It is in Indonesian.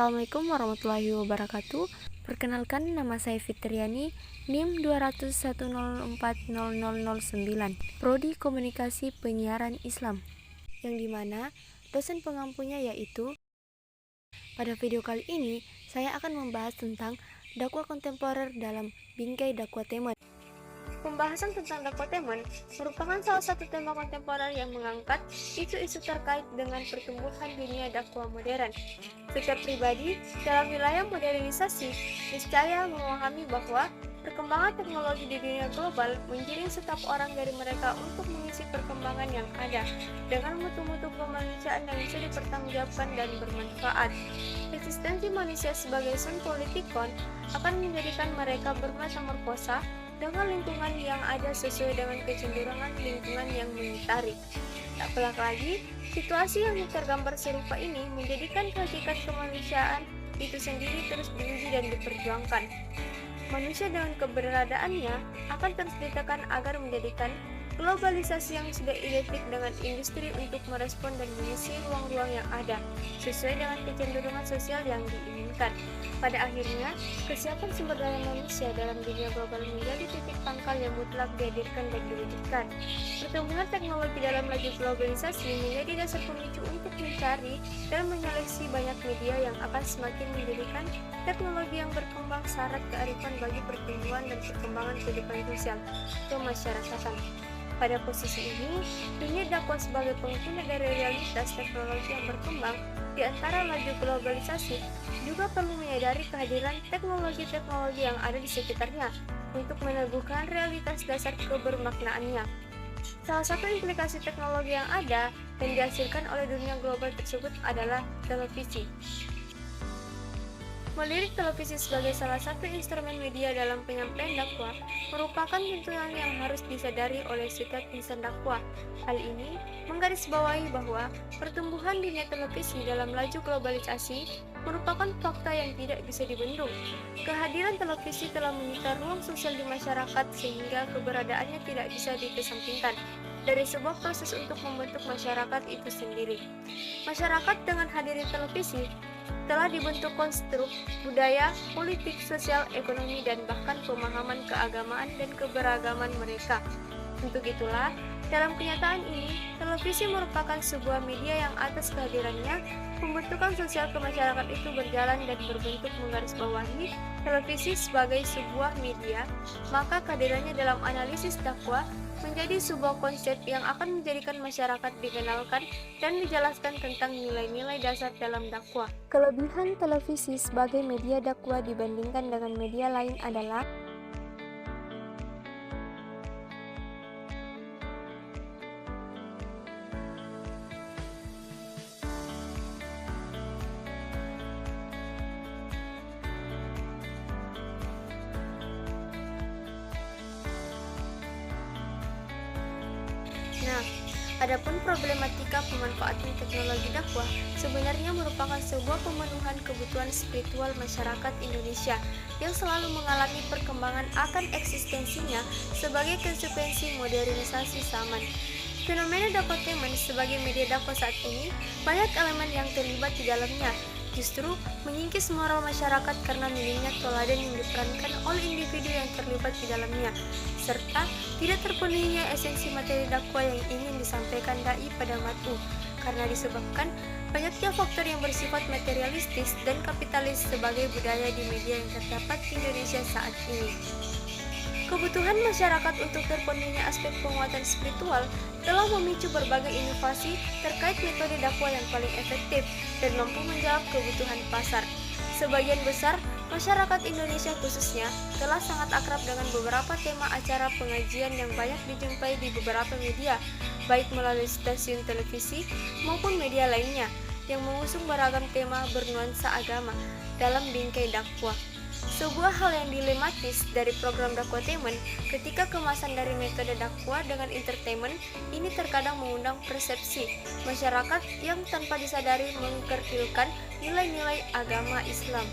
Assalamualaikum warahmatullahi wabarakatuh. Perkenalkan, nama saya Fitriani, NIM 201040009, Prodi Komunikasi Penyiaran Islam, yang dimana dosen pengampunya yaitu. Pada video kali ini, saya akan membahas tentang dakwah kontemporer dalam bingkai dakwatemen. Pembahasan tentang dakwatemen merupakan salah satu tema kontemporer yang mengangkat isu-isu terkait dengan pertumbuhan dunia dakwah modern. Setiap pribadi dalam wilayah modernisasi niscaya memahami bahwa perkembangan teknologi di dunia global mengiring setiap orang dari mereka untuk mengisi perkembangan yang ada dengan mutu-mutu kemanusiaan yang bisa dipertanggungjawabkan dan bermanfaat. Eksistensi manusia sebagai sun politikon akan menjadikan mereka bermetamorfosa dengan lingkungan yang ada sesuai dengan kecenderungan lingkungan yang mengitari. Tak pelak lagi, situasi yang tergambar serupa ini menjadikan hakikat kemanusiaan itu sendiri terus diuji dan diperjuangkan. Manusia dengan keberadaannya akan terus ditekan agar menjadikan globalisasi yang sudah identik dengan industri untuk merespon dan mengisi ruang-ruang yang ada sesuai dengan kecenderungan sosial yang diinginkan. Pada akhirnya, kesiapan sumber daya manusia dalam dunia global menjadi titik pangkal yang mutlak dihadirkan dan diwujudkan. Pertumbuhan teknologi dalam laju globalisasi menjadi dasar pemicu untuk mencari dan menyeleksi banyak media yang akan semakin menjadikan teknologi yang berkembang syarat kearifan bagi pertumbuhan dan perkembangan kehidupan sosial kemasyarakatan. Pada posisi ini, dunia dakwah sebagai pengguna dari realitas teknologi yang berkembang di antara laju globalisasi juga perlu menyadari kehadiran teknologi-teknologi yang ada di sekitarnya untuk meneguhkan realitas dasar kebermaknaannya. Salah satu implikasi teknologi yang ada dan dihasilkan oleh dunia global tersebut adalah televisi. Melirik televisi sebagai salah satu instrumen media dalam penyampaian dakwah merupakan tuntunan yang harus disadari oleh setiap insan dakwah. Hal ini menggarisbawahi bahwa pertumbuhan dunia televisi dalam laju globalisasi merupakan fakta yang tidak bisa dibendung. Kehadiran televisi telah menyita ruang sosial di masyarakat sehingga keberadaannya tidak bisa dikesampingkan dari sebuah proses untuk membentuk masyarakat itu sendiri. Masyarakat dengan hadirnya televisi telah dibentuk konstruk budaya, politik, sosial, ekonomi, dan bahkan pemahaman keagamaan dan keberagaman mereka. Untuk itulah, dalam kenyataan ini, televisi merupakan sebuah media yang atas kehadirannya, pembentukan sosial kemasyarakat itu berjalan dan berbentuk menggarisbawahi televisi sebagai sebuah media, maka kehadirannya dalam analisis dakwah menjadi sebuah konsep yang akan menjadikan masyarakat dikenalkan dan dijelaskan tentang nilai-nilai dasar dalam dakwah. Kelebihan televisi sebagai media dakwah dibandingkan dengan media lain adalah adapun problematika pemanfaatan teknologi dakwah sebenarnya merupakan sebuah pemenuhan kebutuhan spiritual masyarakat Indonesia yang selalu mengalami perkembangan akan eksistensinya sebagai konsekuensi modernisasi zaman. Fenomena dakwatemen sebagai media dakwah saat ini banyak elemen yang terlibat di dalamnya, justru menyingkis moral masyarakat karena minimnya teladan yang diperankan oleh individu yang terlibat di dalamnya, serta tidak terpenuhinya esensi materi dakwah yang ingin disampaikan dai pada matu, karena disebabkan banyaknya faktor yang bersifat materialistis dan kapitalis sebagai budaya di media yang terdapat di Indonesia saat ini. Kebutuhan masyarakat untuk terpenuhinya aspek penguatan spiritual telah memicu berbagai inovasi terkait metode dakwah yang paling efektif dan mampu menjawab kebutuhan pasar. Sebagian besar masyarakat Indonesia khususnya telah sangat akrab dengan beberapa tema acara pengajian yang banyak dijumpai di beberapa media, baik melalui stasiun televisi maupun media lainnya, yang mengusung beragam tema bernuansa agama dalam bingkai dakwah. Sebuah hal yang dilematis dari program dakwatemen ketika kemasan dari metode dakwah dengan entertainment ini terkadang mengundang persepsi masyarakat yang tanpa disadari mengkertilkan nilai-nilai agama Islam.